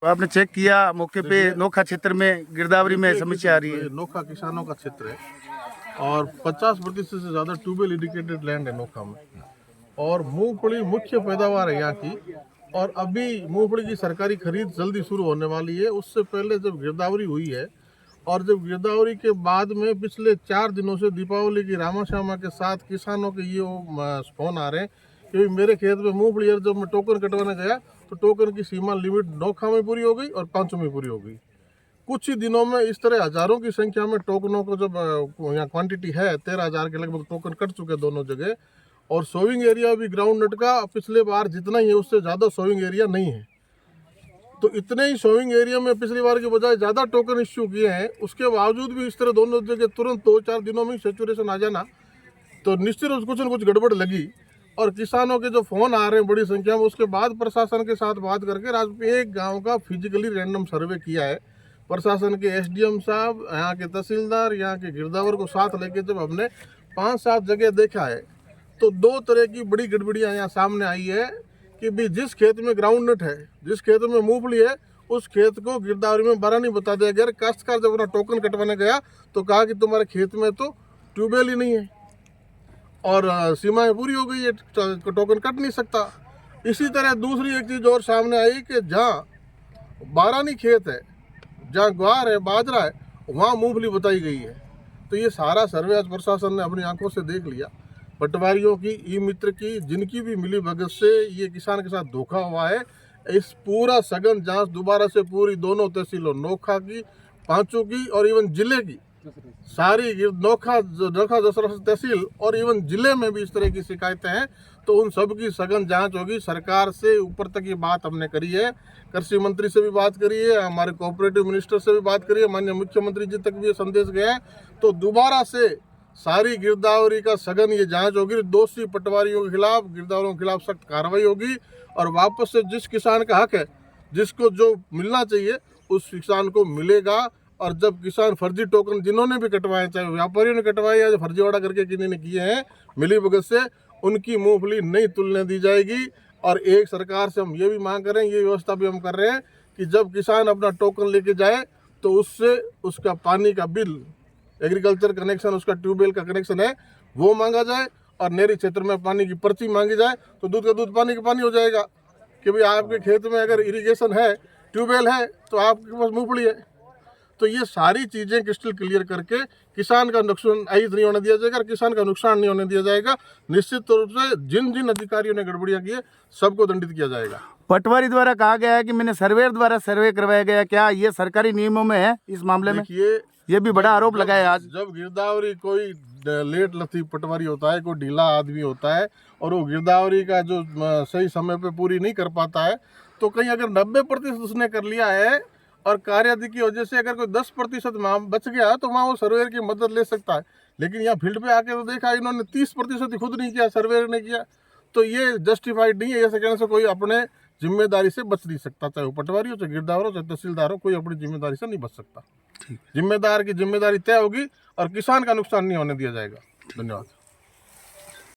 तो आपने चेक किया मौके पे नोखा क्षेत्र में गिरदावरी में समस्या आ रही है। नोखा किसानों का क्षेत्र है और 50% से ज़्यादा ट्यूबवेल इरिगेटेड लैंड है नोखा में, और मूंगफली मुख्य पैदावार है यहाँ की। और अभी मूंगफली की सरकारी खरीद जल्दी शुरू होने वाली है। उससे पहले जब गिरदावरी हुई है और जब गिरदावरी के बाद में पिछले 4 दिनों से दीपावली की रामा श्यामा के साथ किसानों के ये फोन आ रहे हैं कि मेरे खेत में मूंगफली, जब मैं टोकन कटवाने गया तो टोकन की सीमा लिमिट नोखा में पूरी हो गई और पांचों में पूरी हो गई। कुछ ही दिनों में इस तरह हजारों की संख्या में टोकनों को, जब यहाँ क्वांटिटी है 13,000 के लगभग टोकन कट चुके दोनों जगह, और सोविंग एरिया भी ग्राउंड नट का पिछले बार जितना ही है उससे ज़्यादा सोविंग एरिया नहीं है। तो इतने ही सोविंग एरिया में पिछली बार के बजाय ज़्यादा टोकन इश्यू किए हैं, उसके बावजूद भी इस तरह दोनों जगह तुरंत 2-4 दिनों में सेचुरेशन आ जाना, तो निश्चित कुछ न कुछ गड़बड़ लगी। और किसानों के जो फ़ोन आ रहे हैं बड़ी संख्या में, उसके बाद प्रशासन के साथ बात करके आज एक गांव का फिजिकली रैंडम सर्वे किया है। प्रशासन के एसडीएम साहब, यहाँ के तहसीलदार, यहाँ के गिरदावर को साथ लेके जब हमने 5-7 जगह देखा है, तो 2 तरह की बड़ी गड़बड़ियाँ यहाँ सामने आई है कि भी जिस खेत में ग्राउंड नट है, जिस खेत में मूंगफली है, उस खेत को गिरदावरी में बारह नहीं बता दिया गया। काश्तकार जब अपना टोकन कटवाने गया तो कहा कि तुम्हारे खेत में तो ट्यूबवेल ही नहीं है और सीमाएं पूरी हो गई है, टोकन कट नहीं सकता। इसी तरह दूसरी एक चीज़ और सामने आई कि जहाँ बारानी खेत है, जहाँ ग्वार है, बाजरा है, वहाँ मूंगफली बताई गई है। तो ये सारा सर्वे आज प्रशासन ने अपनी आंखों से देख लिया। पटवारियों की, ई मित्र की, जिनकी भी मिली भगत से ये किसान के साथ धोखा हुआ है, इस पूरा सघन जांच दोबारा से पूरी दोनों तहसीलों, नोखा की, पांचों की और इवन जिले की, सारी नोखा दसरा तहसील और इवन जिले में भी इस तरह की शिकायतें हैं, तो उन सब की सघन जांच होगी। सरकार से ऊपर तक ये बात हमने करी है, कृषि मंत्री से भी बात करी है, हमारे कोऑपरेटिव मिनिस्टर से भी बात करी है, माननीय मुख्यमंत्री जी तक भी ये संदेश गया है। तो दोबारा से सारी गिरदावरी का सघन ये जांच होगी, दोषी पटवारियों के खिलाफ, गिरदावरों के खिलाफ सख्त कार्रवाई होगी और वापस से जिस किसान का हक है, जिसको जो मिलना चाहिए, उस किसान को मिलेगा। और जब किसान फर्जी टोकन जिन्होंने भी कटवाए, चाहे व्यापारियों ने कटवाए या फर्जीवाड़ा करके किन्हीं ने किए हैं मिली भगत से, उनकी मूंगफली नहीं तुलने दी जाएगी। और एक सरकार से हम ये भी मांग कर रहे हैं, ये व्यवस्था भी हम कर रहे हैं कि जब किसान अपना टोकन लेके जाए तो उससे उसका पानी का बिल, एग्रीकल्चर कनेक्शन, उसका ट्यूबवेल का कनेक्शन है, वो मांगा जाए और नहरी क्षेत्र में पानी की पर्ची मांगी जाए, तो दूध का दूध पानी का पानी हो जाएगा कि भाई आपके खेत में अगर इरिगेशन है, ट्यूबवेल है, तो आपके पास मूंगफली है। तो ये सारी चीज़ें क्रिस्टल क्लियर करके किसान का नुकसान नहीं होने दिया जाएगा और किसान का नुकसान नहीं होने दिया जाएगा। निश्चित तौर से जिन जिन अधिकारियों ने गड़बड़ियाँ की है, सबको दंडित किया जाएगा। पटवारी द्वारा कहा गया है कि मैंने सर्वेयर द्वारा सर्वे करवाया गया, क्या ये सरकारी नियमों में है इस मामले में? ये भी बड़ा आरोप लगाया आज। जब गिरदावरी कोई लेट लतीफ पटवारी होता है, कोई ढीला आदमी होता है और वो गिरदावरी का जो सही समय पे पूरी नहीं कर पाता है, तो कहीं अगर 90% उसने कर लिया है और कार्यादि की वजह से अगर कोई 10% बच गया तो वहाँ वो सर्वेयर की मदद ले सकता है। लेकिन यहाँ फील्ड पे आके तो देखा इन्होंने 30% खुद नहीं किया, सर्वेयर ने किया। तो ये जस्टिफाइड नहीं है। ऐसे कहने से कोई अपने जिम्मेदारी से बच नहीं सकता, चाहे वो पटवारी हो, चाहे गिरदावर हो, चाहे तहसीलदार हो, कोई अपनी जिम्मेदारी से नहीं बच सकता। जिम्मेदार की जिम्मेदारी तय होगी और किसान का नुकसान नहीं होने दिया जाएगा। धन्यवाद।